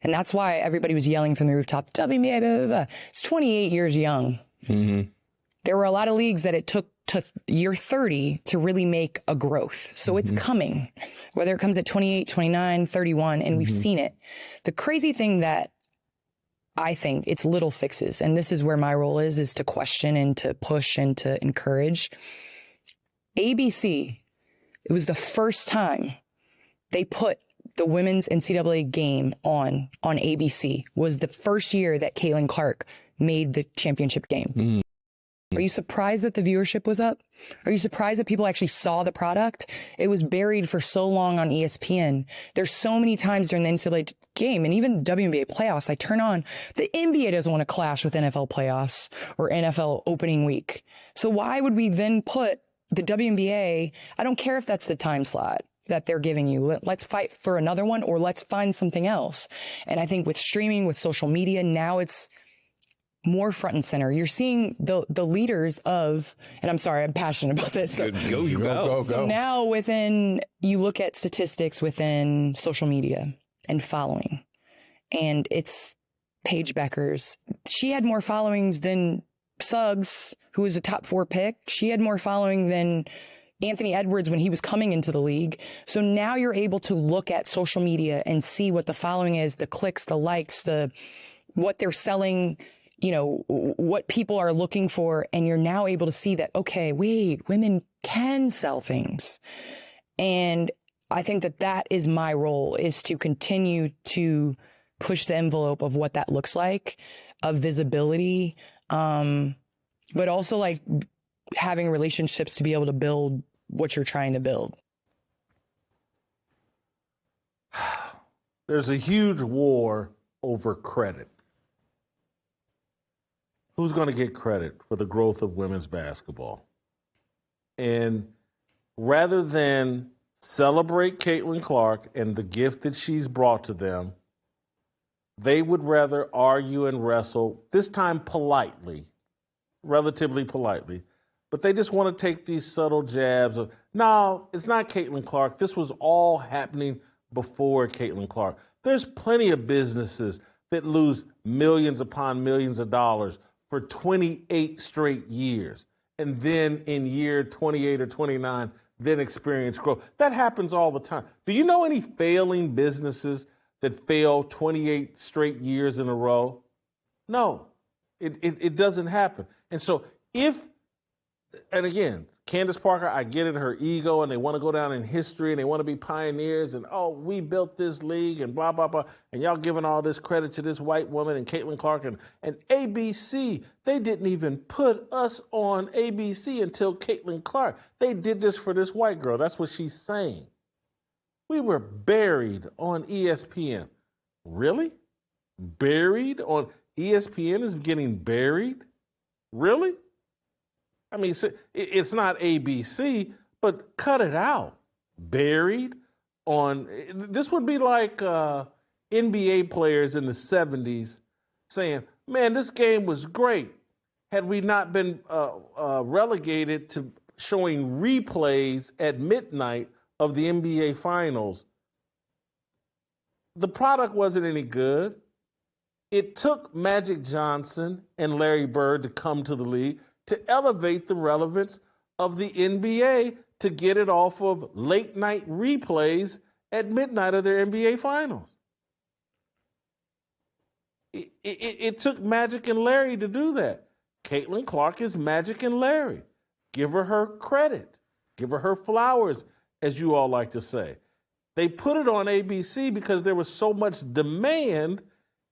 And that's why everybody was yelling from the rooftop, WNBA, blah, blah, blah. It's 28 years young. Mm-hmm. There were a lot of leagues that it took to year 30 to really make a growth. So it's coming, whether it comes at 28, 29, 31, and we've seen it. The crazy thing that I think it's little fixes, and this is where my role is to question and to push and to encourage. ABC, it was the first time they put the women's NCAA game on ABC. Was the first year that Caitlin Clark made the championship game. Are you surprised that the viewership was up? Are you surprised that people actually saw the product? It was buried for so long on ESPN. There's so many times during the NCAA game and even the WNBA playoffs, I turn on, the NBA doesn't want to clash with NFL playoffs or NFL opening week. So why would we then put the WNBA, I don't care if that's the time slot that they're giving you. Let's fight for another one or let's find something else. And I think with streaming, with social media, now it's more front and center. You're seeing the leaders of, and I'm sorry, I'm passionate about this. So, Go. So now you look at statistics within social media and following, and it's Paige Beckers. She had more followings than Suggs, who was a top 4 pick. She had more following than Anthony Edwards when he was coming into the league. So now you're able to look at social media and see what the following is, the clicks, the likes, what they're selling, what people are looking for. And you're now able to see that, okay, wait, women can sell things. And I think that is my role, is to continue to push the envelope of what that looks like, of visibility, but also like having relationships to be able to build what you're trying to build. There's a huge war over credit. Who's going to get credit for the growth of women's basketball? And rather than celebrate Caitlin Clark and the gift that she's brought to them, they would rather argue and wrestle, this time politely, relatively politely, but they just want to take these subtle jabs of, no, it's not Caitlin Clark. This was all happening before Caitlin Clark. There's plenty of businesses that lose millions upon millions of dollars for 28 straight years, and then in year 28 or 29, then experience growth. That happens all the time. Do you know any failing businesses that fail 28 straight years in a row? No, it doesn't happen. And so and again, Candace Parker, I get it, her ego, and they want to go down in history, and they want to be pioneers, and, oh, we built this league, and blah, blah, blah, and y'all giving all this credit to this white woman and Caitlin Clark and ABC. They didn't even put us on ABC until Caitlin Clark. They did this for this white girl. That's what she's saying. We were buried on ESPN. Really? Buried on ESPN is getting buried? Really? I mean, it's not ABC, but cut it out. Buried on, this would be like NBA players in the 70s saying, man, this game was great. Had we not been relegated to showing replays at midnight of the NBA Finals, the product wasn't any good. It took Magic Johnson and Larry Bird to come to the league to elevate the relevance of the NBA, to get it off of late night replays at midnight of their NBA Finals. It took Magic and Larry to do that. Caitlin Clark is Magic and Larry. Give her credit. Give her flowers, as you all like to say. They put it on ABC because there was so much demand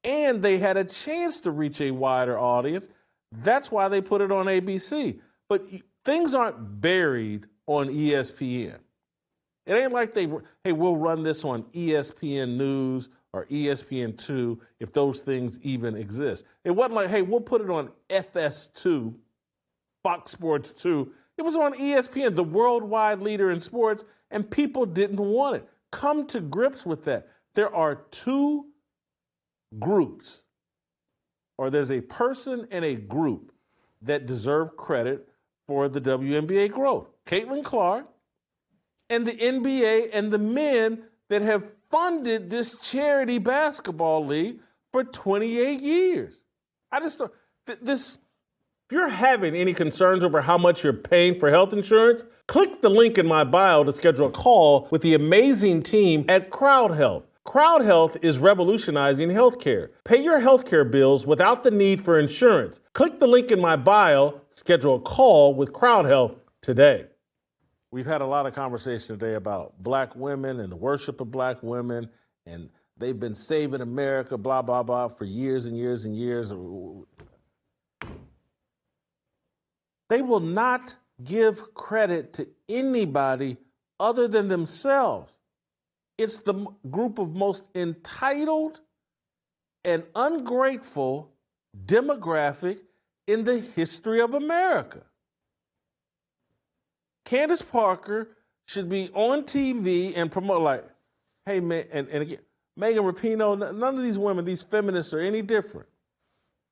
and they had a chance to reach a wider audience. That's why they put it on ABC. But things aren't buried on ESPN. It ain't like hey, we'll run this on ESPN News or ESPN2, if those things even exist. It wasn't like, hey, we'll put it on FS2, Fox Sports 2. It was on ESPN, the worldwide leader in sports, and people didn't want it. Come to grips with that. There are two groups, or there's a person and a group that deserve credit for the WNBA growth. Caitlin Clark and the NBA and the men that have funded this charity basketball league for 28 years. I just don't, this, if you're having any concerns over how much you're paying for health insurance, click the link in my bio to schedule a call with the amazing team at Crowd Health. Crowd Health is revolutionizing healthcare. Pay your healthcare bills without the need for insurance. Click the link in my bio, schedule a call with Crowd Health today. We've had a lot of conversation today about black women and the worship of black women, and they've been saving America, blah, blah, blah, for years and years and years. They will not give credit to anybody other than themselves. It's the group of most entitled and ungrateful demographic in the history of America. Candace Parker should be on TV and promote like, hey, man, and again, Megan Rapinoe, none of these women, these feminists are any different.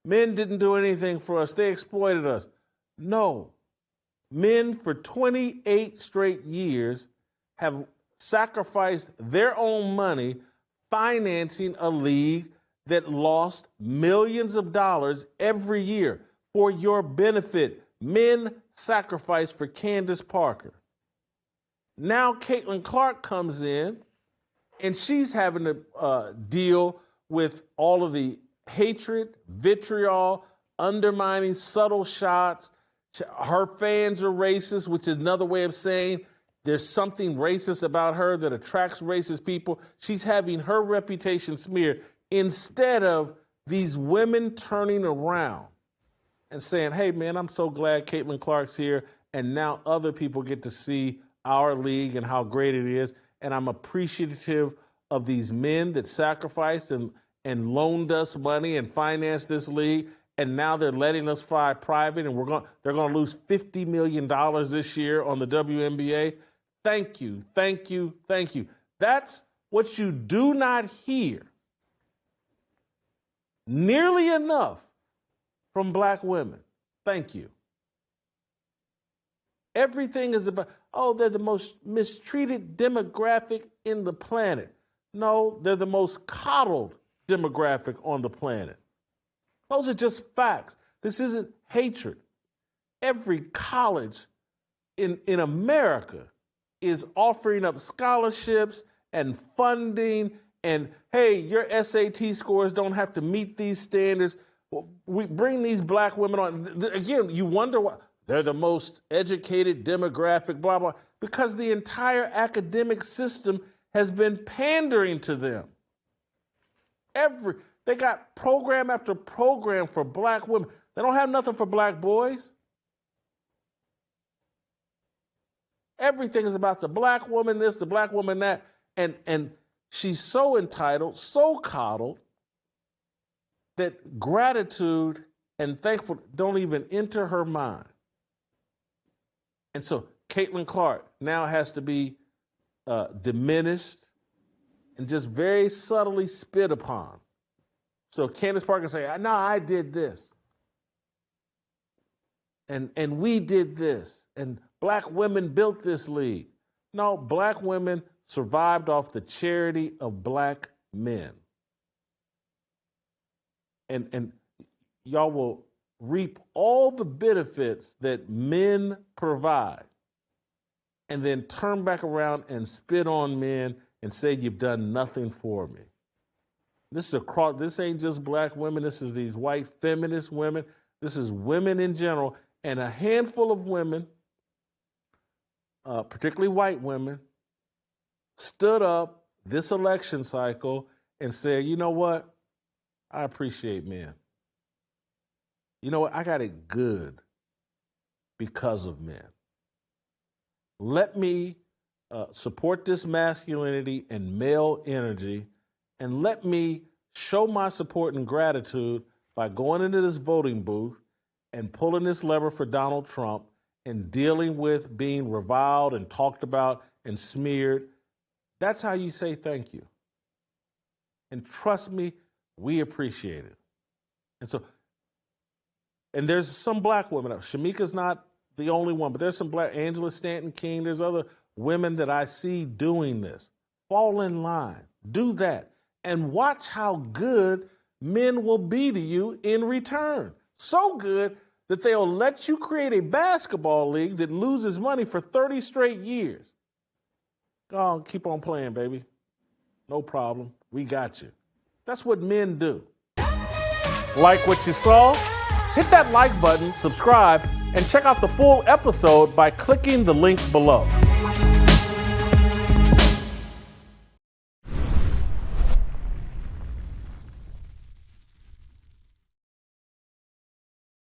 Men didn't do anything for us. They exploited us. No. Men for 28 straight years have sacrificed their own money financing a league that lost millions of dollars every year for your benefit. Men sacrificed for Candace Parker. Now Caitlin Clark comes in and she's having to deal with all of the hatred, vitriol, undermining, subtle shots. Her fans are racist, which is another way of saying there's something racist about her that attracts racist people. She's having her reputation smeared instead of these women turning around and saying, hey, man, I'm so glad Caitlin Clark's here, and now other people get to see our league and how great it is, and I'm appreciative of these men that sacrificed and loaned us money and financed this league, and now they're letting us fly private, and they're going to lose $50 million this year on the WNBA. Thank you, thank you, thank you. That's what you do not hear nearly enough from black women. Thank you. Everything is about, oh, they're the most mistreated demographic in the planet. No, they're the most coddled demographic on the planet. Those are just facts. This isn't hatred. Every college in America is offering up scholarships and funding, and hey, your SAT scores don't have to meet these standards. We bring these black women on. Again, you wonder why they're the most educated demographic, blah, blah, because the entire academic system has been pandering to them. They got program after program for black women. They don't have nothing for black boys. Everything is about the black woman this, the black woman that, and she's so entitled, so coddled, that gratitude and thankful don't even enter her mind. And so Caitlin Clark now has to be diminished and just very subtly spit upon. So Candace Parker say, no, I did this. And we did this. And black women built this league. No, black women survived off the charity of black men. And y'all will reap all the benefits that men provide and then turn back around and spit on men and say you've done nothing for me. This ain't just black women. This is these white feminist women. This is women in general, and a handful of women, particularly white women, stood up this election cycle and said, you know what? I appreciate men. You know what? I got it good because of men. Let me support this masculinity and male energy, and let me show my support and gratitude by going into this voting booth and pulling this lever for Donald Trump and dealing with being reviled and talked about and smeared. That's how you say thank you. And trust me, we appreciate it. And there's some black women. Shamika's not the only one, but there's some black, Angela Stanton King, there's other women that I see doing this. Fall in line. Do that. And watch how good men will be to you in return. So good that they'll let you create a basketball league that loses money for 30 straight years. Go on, keep on playing, baby. No problem. We got you. That's what men do. Like what you saw? Hit that like button, subscribe, and check out the full episode by clicking the link below.